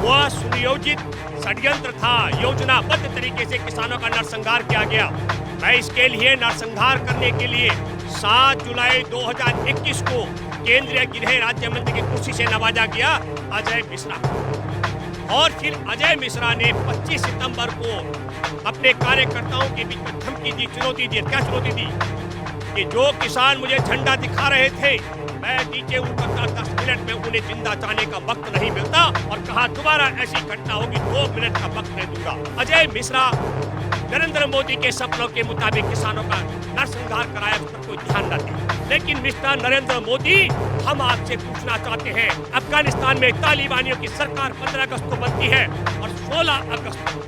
वह सुनियोजित षड्यंत्र था। योजनाबद्ध तरीके से किसानों का नरसंहार किया गया। मैं इसके लिए नरसंहार करने के लिए 7 जुलाई 2021 को केंद्रीय गृह राज्य मंत्री की कुर्सी से नवाजा गया अजय मिश्रा। और फिर अजय मिश्रा ने 25 सितंबर को अपने कार्यकर्ताओं के बीच में धमकी दी, चुनौती दी। क्या चुनौती दी? कि जो किसान मुझे झंडा दिखा रहे थे, मैं नीचे उतरता 10 मिनट में उन्हें जिंदा जाने का वक्त नहीं मिलता, और कहा दोबारा ऐसी घटना होगी 2 मिनट का वक्त नहीं दूंगा। अजय मिश्रा नरेंद्र मोदी के सपनों के मुताबिक किसानों का नरसंहार कराया, उस पर कोई ध्यान न दे। लेकिन मिस्टर नरेंद्र मोदी, हम आपसे पूछना चाहते हैं, अफगानिस्तान में तालिबानियों की सरकार 15 अगस्त को बनती है और 16 अगस्त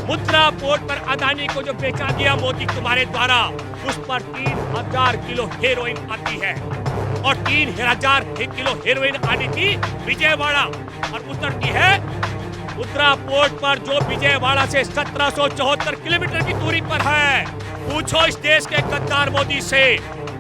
मुद्रा पोर्ट पर अदानी को जो बेचा गया मोदी तुम्हारे द्वारा, उस पर 3000 किलो हेरोइन आती है। और 3000 किलो हेरोइन आनी थी विजयवाड़ा, और उतरती है मुद्रा पोर्ट पर, जो विजयवाड़ा से 1774 किलोमीटर की दूरी पर है। पूछो इस देश के गद्दार मोदी से,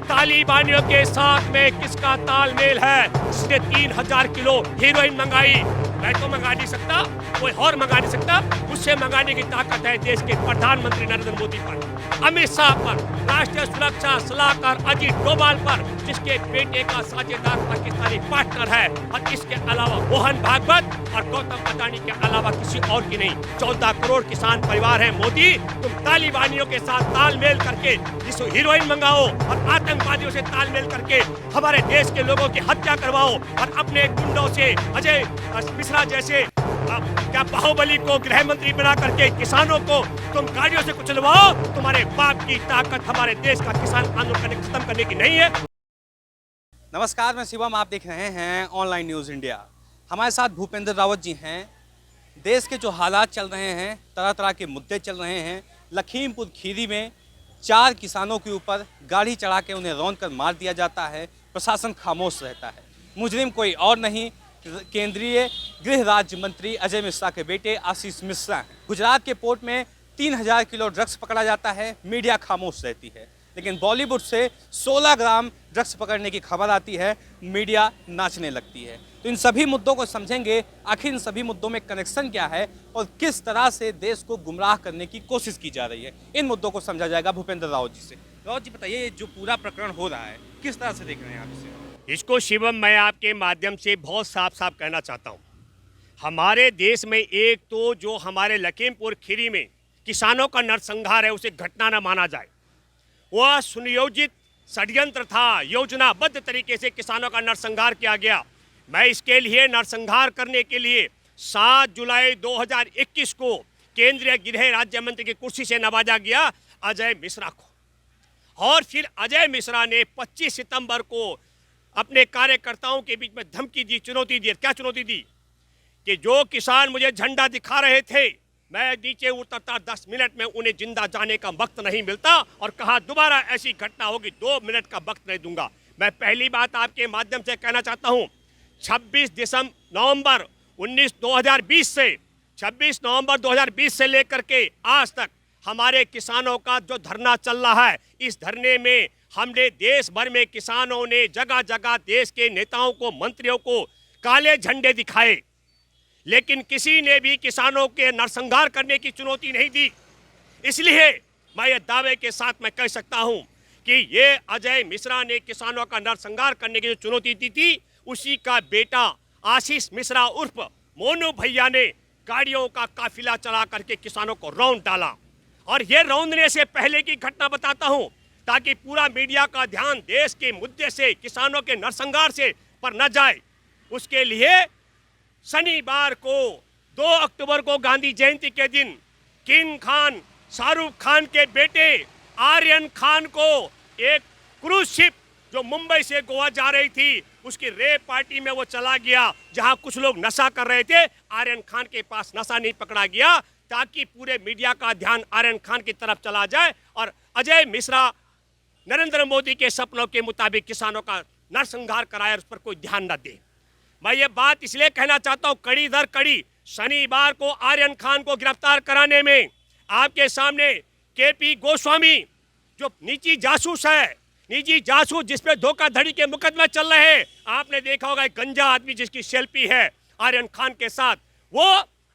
तालिबानियों के साथ में किसका तालमेल है, जिसने 3000 किलो हेरोइन मंगाई? मैं तो मंगा नहीं सकता, कोई और मंगा नहीं सकता। उससे मंगाने की ताकत है देश के प्रधानमंत्री नरेंद्र मोदी पर, अमित शाह पर, राष्ट्रीय सुरक्षा सलाहकार अजीत डोभाल पर, जिसके बेटे का साझेदार पाकिस्तानी पार्टनर है, और इसके अलावा मोहन भागवत और गौतम अदानी के अलावा किसी और की नहीं। 14 करोड़ किसान परिवार है। मोदी, तुम तालिबानियों के साथ तालमेल करके जिस हीरोइन मंगाओ और आतंकवादियों से तालमेल करके हमारे देश के लोगों की हत्या करवाओ, और अपने गुंडों से अजय मिश्रा जैसे क्या बाहुबली को गृह मंत्री बना करके किसानों को तुम गाड़ियों से कुचलवाओ। तुम्हारे बाप की ताकत हमारे देश का किसान आंदोलन खत्म करने की नहीं है। नमस्कार, मैं शिवम, आप देख रहे हैं ऑनलाइन न्यूज़ इंडिया। हमारे साथ भूपेंद्र रावत जी हैं। देश के जो हालात चल रहे हैं, तरह तरह के मुद्दे चल रहे हैं। लखीमपुर खीरी में 4 किसानों के ऊपर गाड़ी चढ़ा के उन्हें रौंद कर मार दिया जाता है। प्रशासन खामोश रहता है। मुजरिम कोई और नहीं, केंद्रीय गृह राज्य मंत्री अजय मिश्रा के बेटे आशीष मिश्रा हैं। गुजरात के पोर्ट में 3000 किलो ड्रग्स पकड़ा जाता है। मीडिया खामोश रहती है, लेकिन बॉलीवुड से 16 ग्राम ड्रग्स पकड़ने की खबर आती है, मीडिया नाचने लगती है। तो इन सभी मुद्दों को समझेंगे, आखिर इन सभी मुद्दों में कनेक्शन क्या है और किस तरह से देश को गुमराह करने की कोशिश की जा रही है। इन मुद्दों को समझा जाएगा भूपेंद्र रावत जी से। रावत जी, बताइए, ये जो पूरा प्रकरण हो रहा है, किस तरह से देख रहे हैं आप इसे? इसको शिवम, मैं आपके माध्यम से बहुत साफ साफ कहना चाहता हूँ। हमारे देश में एक तो जो हमारे लखीमपुर खीरी में किसानों का नरसंहार है, उसे घटना न माना जाए। वह सुनियोजित षड्यंत्र था। योजनाबद्ध तरीके से किसानों का नरसंहार किया गया। मैं इसके लिए नरसंहार करने के लिए 7 जुलाई 2021 को केंद्रीय गृह राज्य मंत्री की कुर्सी से नवाजा गया अजय मिश्रा को। और फिर अजय मिश्रा ने 25 सितंबर को अपने कार्यकर्ताओं के बीच में धमकी दी, चुनौती दी। क्या चुनौती दी? कि जो किसान मुझे झंडा दिखा रहे थे, मैं नीचे उतरता 10 मिनट में उन्हें जिंदा जाने का वक्त नहीं मिलता, और कहा दोबारा ऐसी घटना होगी 2 मिनट का वक्त नहीं दूंगा। मैं पहली बात आपके माध्यम से कहना चाहता हूं, 26 नवंबर 2020 से 26 नवंबर 2020 से लेकर के आज तक हमारे किसानों का जो धरना चल रहा है, इस धरने में हमने देश भर में किसानों ने जगह जगह देश के नेताओं को, मंत्रियों को काले झंडे दिखाए, लेकिन किसी ने भी किसानों के नरसंहार करने की चुनौती नहीं दी। इसलिए मैं ये दावे के साथ मैं कह सकता हूं कि ये अजय मिश्रा ने किसानों का नरसंहार करने की जो चुनौती दी थी, उसी का बेटा आशीष मिश्रा उर्फ मोनू भैया ने गाड़ियों का काफिला चला करके किसानों को रौंद डाला। और ये रौंदने से पहले की घटना बताता हूं, ताकि पूरा मीडिया का ध्यान देश के मुद्दे से, किसानों के नरसंहार से पर न जाए। उसके लिए शनिवार को 2 अक्टूबर को गांधी जयंती के दिन किंग खान, शाहरुख खान के बेटे आर्यन खान को एक क्रूज शिप जो मुंबई से गोवा जा रही थी, उसकी रेप पार्टी में वो चला गया, जहां कुछ लोग नशा कर रहे थे। आर्यन खान के पास नशा नहीं पकड़ा गया, ताकि पूरे मीडिया का ध्यान आर्यन खान की तरफ चला जाए और अजय मिश्रा नरेंद्र मोदी के सपनों के मुताबिक किसानों का नरसंहार कराया, उस पर कोई ध्यान न दे। मैं ये बात इसलिए कहना चाहता हूं, कड़ी दर कड़ी शनिवार को आर्यन खान को गिरफ्तार कराने में आपके सामने केपी गोस्वामी जो निजी जासूस है, निजी जासूस जिसपे धोखाधड़ी के मुकदमे चल रहे हैं, आपने देखा होगा एक गंजा आदमी जिसकी सेल्फी है आर्यन खान के साथ, वो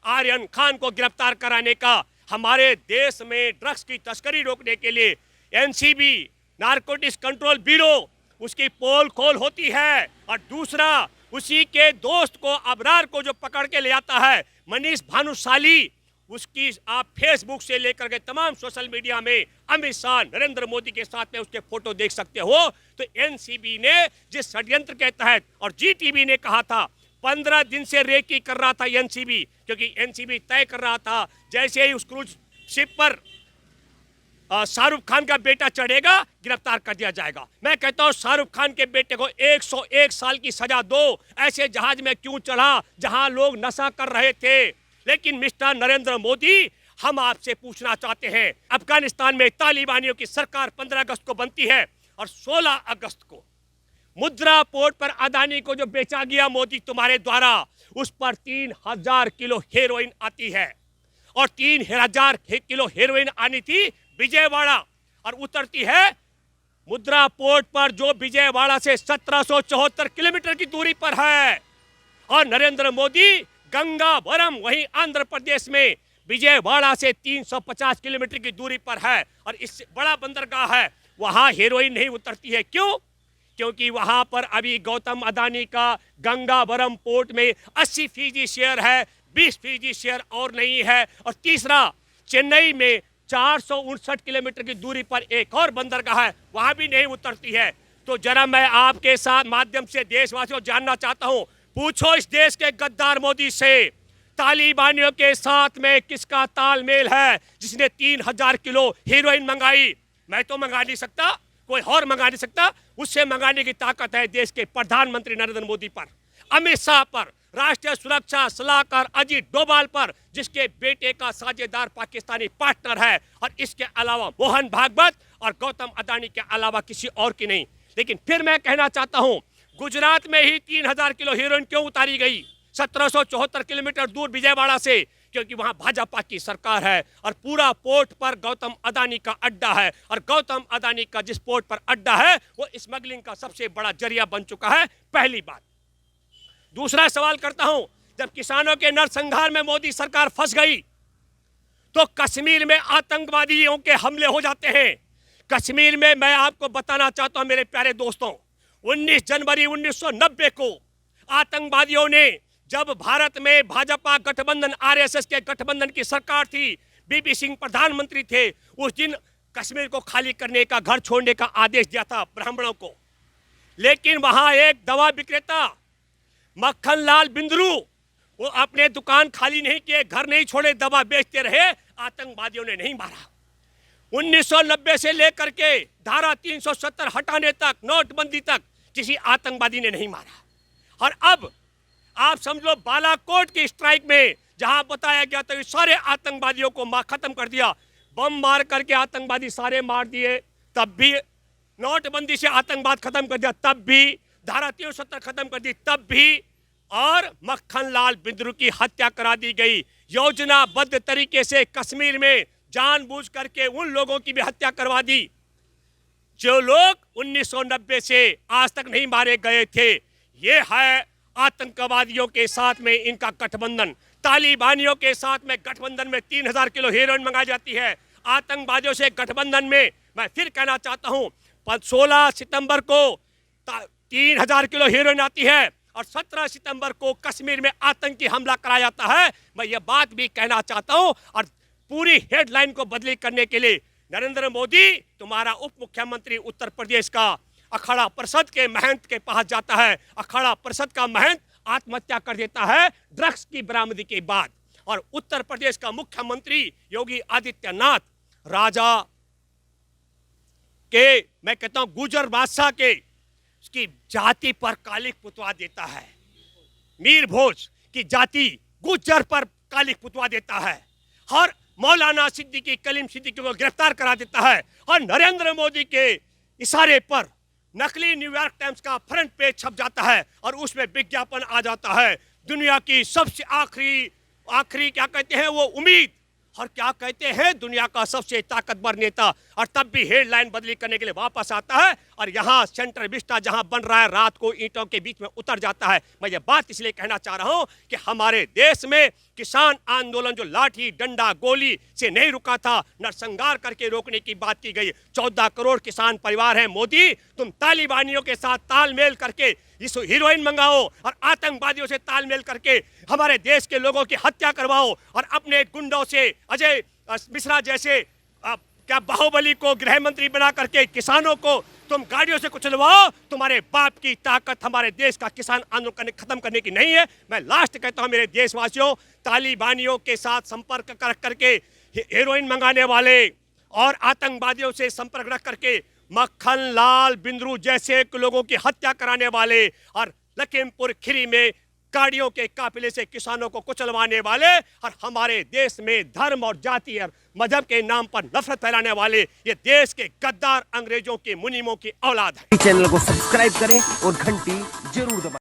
आर्यन खान को गिरफ्तार कराने का। हमारे देश में ड्रग्स की तस्करी रोकने के लिए एनसीबी, नारकोटिक्स कंट्रोल ब्यूरो, उसकी पोल खोल होती है। और दूसरा, उसी के दोस्त को, अबरार को जो पकड़ के ले आता है, मनीष भानुशाली, उसकी आप फेसबुक से लेकर के तमाम सोशल मीडिया में अमित शाह, नरेंद्र मोदी के साथ में उसके फोटो देख सकते हो। तो एनसीबी ने जिस षड्यंत्र के तहत, और जीटीबी ने कहा था 15 दिन से रेकी कर रहा था एनसीबी, क्योंकि एनसीबी तय कर रहा था जैसे ही उस क्रूज शिप पर शाहरुख खान का बेटा चढ़ेगा गिरफ्तार कर दिया जाएगा। मैं कहता हूं शाहरुख खान के बेटे को 101 साल की सजा दो। ऐसे जहाज में क्यों चढ़ा जहां लोग नशा कर रहे थे? लेकिन मिस्टर नरेंद्र मोदी, हम आपसे पूछना चाहते हैं, अफगानिस्तान में तालिबानियों की सरकार 15 अगस्त को बनती है और 16 अगस्त को मुद्रा पोर्ट पर अदानी को जो बेचा गया मोदी तुम्हारे द्वारा, उस पर 3000 किलो हेरोइन आती है। और 3000 किलो हेरोइन आनी थी विजयवाड़ा, और उतरती है मुद्रा पोर्ट पर जो विजयवाड़ा से 1774 किलोमीटर की दूरी पर है। और नरेंद्र मोदी गंगावरम, वहीं आंध्र प्रदेश में विजयवाड़ा से 350 किलोमीटर की दूरी पर है, और इससे बड़ा बंदरगाह है, वहां हेरोइन नहीं उतरती है। क्यों? क्योंकि वहां पर अभी गौतम अदानी का गंगावरम पोर्ट में 80% शेयर है, 20% शेयर और नहीं है। और तीसरा, चेन्नई में 459 किलोमीटर की दूरी पर एक और बंदरगाह है, वहां भी नहीं उतरती है। तो जरा मैं आपके साथ माध्यम से देशवासियों जानना चाहता हूं, पूछो इस देश के गद्दार मोदी से, तालिबानियों के साथ में किसका तालमेल है जिसने 3000 किलो हीरोइन मंगाई? मैं तो मंगा नहीं सकता, कोई और मंगा नहीं सकता। उससे मंगाने की ताकत है देश के प्रधानमंत्री नरेंद्र मोदी पर, अमित शाह पर, राष्ट्रीय सुरक्षा सलाहकार अजीत डोभाल पर, जिसके बेटे का साझेदार पाकिस्तानी पार्टनर है, और इसके अलावा मोहन भागवत और गौतम अदानी के अलावा किसी और की नहीं। लेकिन फिर मैं कहना चाहता हूं, गुजरात में ही 3000 किलो हीरोइन क्यों उतारी गई 1774 किलोमीटर दूर विजयवाड़ा से? क्योंकि वहां भाजपा की सरकार है और पूरा पोर्ट पर गौतम अदानी का अड्डा है, और गौतम अदानी का जिस पोर्ट पर अड्डा है वो स्मगलिंग का सबसे बड़ा जरिया बन चुका है। पहली बात। दूसरा सवाल करता हूं, जब किसानों के नरसंहार में मोदी सरकार फंस गई तो कश्मीर में आतंकवादियों के हमले हो जाते हैं। कश्मीर में मैं आपको बताना चाहता हूं मेरे प्यारे दोस्तों, 19 जनवरी 1990 को आतंकवादियों ने, जब भारत में भाजपा गठबंधन, आरएसएस के गठबंधन की सरकार थी, बीपी सिंह प्रधानमंत्री थे, उस दिन कश्मीर को खाली करने का, घर छोड़ने का आदेश दिया था ब्राह्मणों को। लेकिन वहां एक दवा विक्रेता मक्खन लाल बिंद्रू, वो अपने दुकान खाली नहीं किए, घर नहीं छोड़े, दवा बेचते रहे, आतंकवादियों ने नहीं मारा। 1990 से लेकर के धारा 370 हटाने तक, नोटबंदी तक, किसी आतंकवादी ने नहीं मारा। और अब आप समझ लो बालाकोट की स्ट्राइक में जहां बताया गया था सारे आतंकवादियों को खत्म कर दिया, बम मार करके आतंकवादी सारे मार दिए, तब भी नोटबंदी से आतंकवाद खत्म कर दिया, तब भी धारा 370 खत्म कर दी, तब भी, और मक्खन लाल बिंद्रू की हत्या करा दी गई। योजनाबद्ध तरीके से कश्मीर में जानबूझ करके उन लोगों की भी हत्या करवा दी जो लोग 1990 से आज तक नहीं मारे गए थे। ये है आतंकवादियों के साथ में इनका गठबंधन। तालिबानियों के साथ में गठबंधन में 3000 किलो हेरोइन मंगाई जाती है। आतंकवादियों से गठबंधन में, मैं फिर कहना चाहता हूं, 16 सितंबर को 3000 किलो हेरोइन आती है, और 17 सितंबर को कश्मीर में आतंकी हमला कराया जाता है। मैं ये बात भी कहना चाहता हूं, और पूरी हेडलाइन को बदली करने के लिए नरेंद्र मोदी, तुम्हारा उप मुख्यमंत्री उत्तर प्रदेश का अखाड़ा परिषद के महंत के पास जाता है, अखाड़ा परिषद का महंत आत्महत्या कर देता है ड्रग्स की बरामदी के बाद, और उत्तर प्रदेश का मुख्यमंत्री योगी आदित्यनाथ राजा के, मैं कहता हूं गुजर बादशाह के, उसकी जाति पर कालिक पुतवा देता है। मीर भोज की जाति गुज्जर पर कालिक पुतवा देता है, और मौलाना सिद्दीकी, कलीम सिद्दीकी को गिरफ्तार करा देता है, और नरेंद्र मोदी के इशारे पर नकली न्यूयॉर्क टाइम्स का फ्रंट पेज छप जाता है, और उसमें विज्ञापन आ जाता है, दुनिया की सबसे आखिरी क्या कहते हैं वो उम्मीद, और क्या कहते हैं, दुनिया का सबसे ताकतवर नेता, और तब भी हेडलाइन बदली करने के लिए वापस आता है और यहाँ सेंट्रल विस्टा जहां बन रहा है रात को ईंटों के बीच में उतर जाता है। मैं ये बात इसलिए कहना चाह रहा हूं कि हमारे देश में किसान आंदोलन जो लाठी डंडा गोली से नहीं रुका था, नरसंहार करके रोकने की बात की गई। 14 करोड़ किसान परिवार हैं। मोदी, तुम तालिबानियों के साथ तालमेल करके इस हीरोइन मंगाओ और आतंकवादियों से तालमेल करके हमारे देश के लोगों की हत्या करवाओ और अपने गुंडों से अजय मिश्रा जैसे क्या बाहुबली को गृह मंत्री बना करके किसानों को तुम गाड़ियों से कुचलवाओ। तुम्हारे बाप की ताकत हमारे देश का किसान आंदोलन खत्म करने की नहीं है। मैं लास्ट कहता हूं मेरे देशवासियों, तालिबानियों के साथ संपर्क कर करके हेरोइन मंगाने वाले और आतंकवादियों से संपर्क रख करके मक्खन लाल बिंद्रू जैसे लोगों की हत्या कराने वाले और लखीमपुर खीरी में गाड़ियों के काफिले से किसानों को कुचलवाने वाले और हमारे देश में धर्म और जाति और मजहब के नाम पर नफरत फैलाने वाले ये देश के गद्दार अंग्रेजों के मुनीमों की औलाद है। चैनल को सब्सक्राइब करें और घंटी जरूर दबाएं।